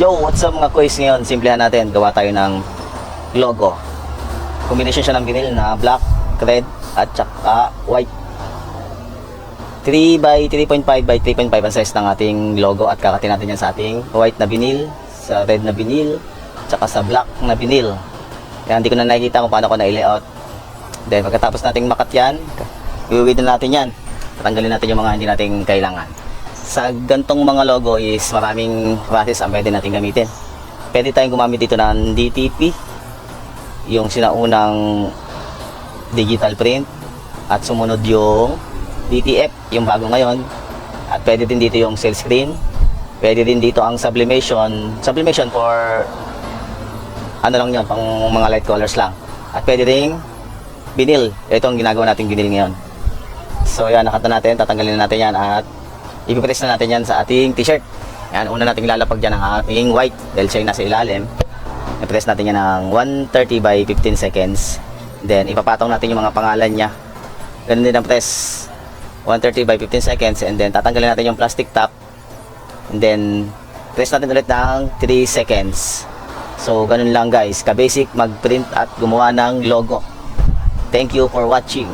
Yo, what's up mga quiz ngayon? Simplihan natin, gawa tayo ng logo. Combination siya ng vinyl na black, red, at saka white. 3 by 3.5 by 3.5 ang size ng ating logo at kakatin natin yan sa ating white na vinyl, sa red na vinyl, saka sa black na vinyl. Kaya hindi ko na nakikita kung paano ko na-layout. Then pagkatapos nating makat yan, iwiwid na natin yan. Tatanggalin natin yung mga hindi natin kailangan. Sa gantong mga logo is maraming process ang pwede natin gamitin. Pwede tayong gumamit dito ng DTP, yung sinaunang digital print, at sumunod yung DTF, yung bago ngayon. At pwede din dito yung silk screen. Pwede din dito ang sublimation for ano lang yun, pang mga light colors lang. At pwede ring vinyl. Ito ang ginagawa nating vinyl ngayon. So yan, nakata natin, tatanggalin na natin yan at ipipress na natin yan sa ating t-shirt. Yan, una nating lalapag dyan ang ating white dahil siya yung nasa ilalim. I-press natin yan ng 130 by 15 seconds. Then ipapatong natin yung mga pangalan niya. Ganun din ang press 130 by 15 seconds, and then tatanggalin natin yung plastic top. And then press natin ulit ng 3 seconds. So ganun lang guys, ka-basic mag-print at gumawa ng logo. Thank you for watching.